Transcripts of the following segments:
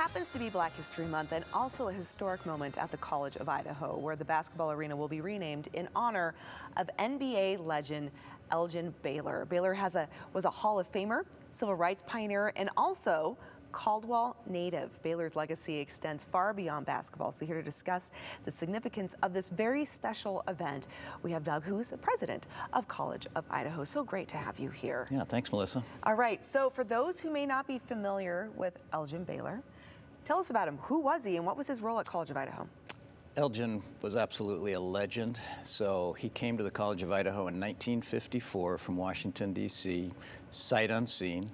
happens to be Black History Month and also a historic moment at the College of Idaho, where the basketball arena will be renamed in honor of NBA legend Elgin Baylor. Baylor was a Hall of Famer, civil rights pioneer, and also Caldwell native. Baylor's legacy extends far beyond basketball. So here to discuss the significance of this very special event, we have Doug, who is the president of College of Idaho. So great to have you here. Yeah, thanks, Melissa. All right, so for those who may not be familiar with Elgin Baylor, tell us about him. Who was he and what was his role at College of Idaho? Elgin was absolutely a legend. So he came to the College of Idaho in 1954 from Washington, D.C., sight unseen.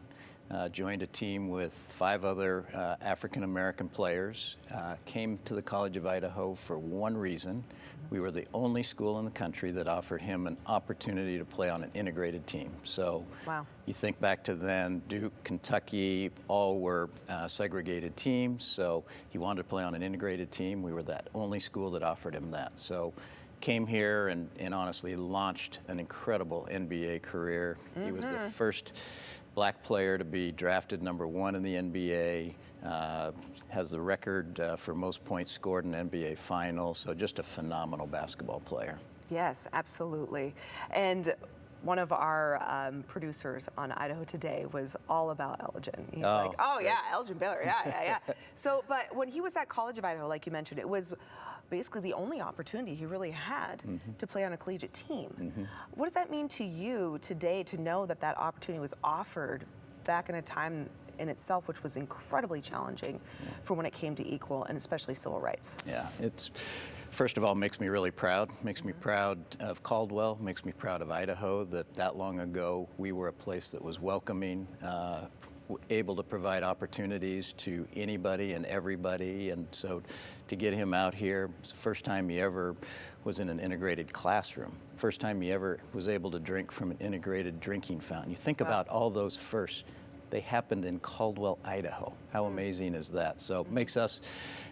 Joined a team with 5 other African-American players, came to the College of Idaho for one reason. We were the only school in the country that offered him an opportunity to play on an integrated team. So wow. You think back to then, Duke, Kentucky, all were segregated teams. So he wanted to play on an integrated team. We were that only school that offered him that. So came here and honestly launched an incredible NBA career. He was the first Black player to be drafted #1 in the NBA, has the record for most points scored in an NBA final, so just a phenomenal basketball player. Yes, absolutely. And one of our producers on Idaho Today was all about Elgin. He's like, oh yeah, Elgin Baylor, yeah. So, but when he was at College of Idaho, like you mentioned, it was basically the only opportunity he really had to play on a collegiate team. What does that mean to you today to know that that opportunity was offered back in a time in itself which was incredibly challenging for when it came to equal and especially civil rights? Yeah, it's first of all makes me really proud. Makes me proud of Caldwell. Makes me proud of Idaho that long ago we were a place that was welcoming, able to provide opportunities to anybody and everybody. And so to get him out here, it's the first time he ever was in an integrated classroom. First time he ever was able to drink from an integrated drinking fountain. You think about all those firsts. They happened in Caldwell, Idaho. How amazing is that? So it makes us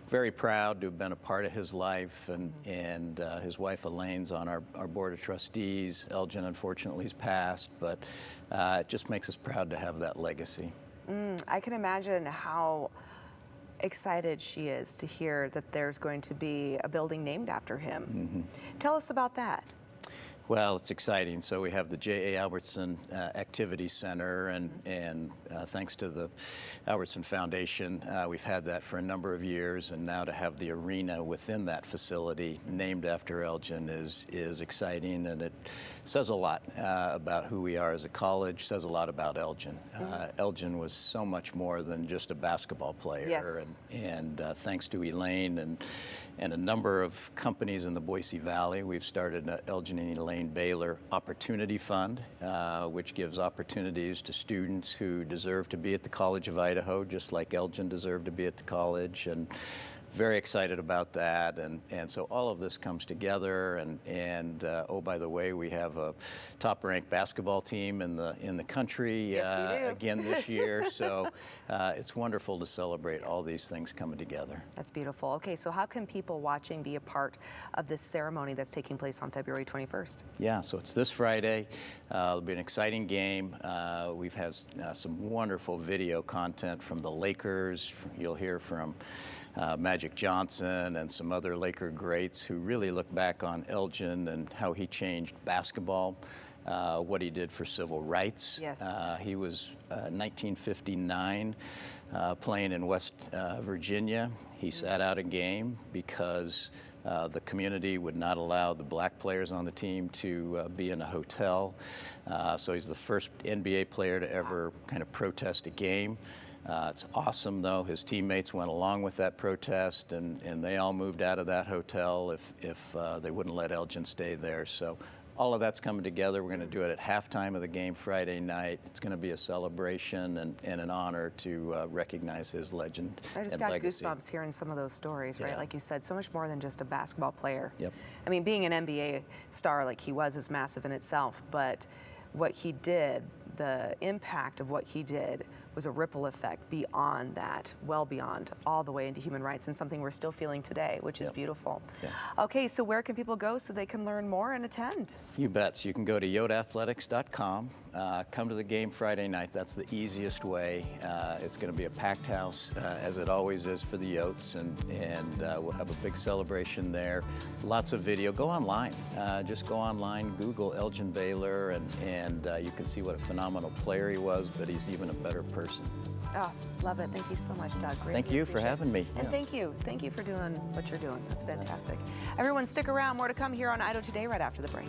very proud to have been a part of his life, and his wife Elaine's on our board of trustees. Elgin unfortunately has passed, but it just makes us proud to have that legacy. I can imagine how excited she is to hear that there's going to be a building named after him. Tell us about that. Well, it's exciting. So we have the J.A. Albertson Activity Center, and thanks to the Albertson Foundation, we've had that for a number of years, and now to have the arena within that facility named after Elgin is exciting, and it says a lot about who we are as a college, says a lot about Elgin. Elgin was so much more than just a basketball player, yes. and thanks to Elaine and a number of companies in the Boise Valley, we've started an Elgin and Elaine Baylor Opportunity Fund, which gives opportunities to students who deserve to be at the College of Idaho, just like Elgin deserved to be at the college. And very excited about that, and so all of this comes together, and oh, by the way, we have a top-ranked basketball team in the country again this year, so it's wonderful to celebrate all these things coming together. That's beautiful. Okay, so how can people watching be a part of this ceremony that's taking place on February 21st? Yeah, so it's this Friday. It'll be an exciting game. We've had some wonderful video content from the Lakers. You'll hear from Magic Johnson and some other Laker greats who really look back on Elgin and how he changed basketball, what he did for civil rights. Yes. He was 1959 playing in West Virginia. He sat out a game because the community would not allow the Black players on the team to be in a hotel. So he's the first NBA player to ever kind of protest a game. It's awesome, though. His teammates went along with that protest, and they all moved out of that hotel if they wouldn't let Elgin stay there. So all of that's coming together. We're going to do it at halftime of the game Friday night. It's going to be a celebration and an honor to recognize his legend and legacy. I just got goosebumps hearing some of those stories, right? Yeah. Like you said, so much more than just a basketball player. Yep. I mean, being an NBA star like he was is massive in itself, but what he did, the impact of what he did was a ripple effect beyond that, well beyond, all the way into human rights, and something we're still feeling today, which is beautiful. Yeah. Okay, so where can people go so they can learn more and attend? You bet. You can go to yoteathletics.com. Come to the game Friday night. That's the easiest way. It's going to be a packed house, as it always is for the Yotes, and we'll have a big celebration there. Lots of video. Go online. Just go online, Google Elgin Baylor, and you can see what a phenomenal player he was, but he's even a better person. Oh, love it. Thank you so much, Doug. Greatly Thank you for appreciate it. having me. And thank you for doing what you're doing. That's fantastic. Everyone stick around. More to come here on Idaho Today right after the break.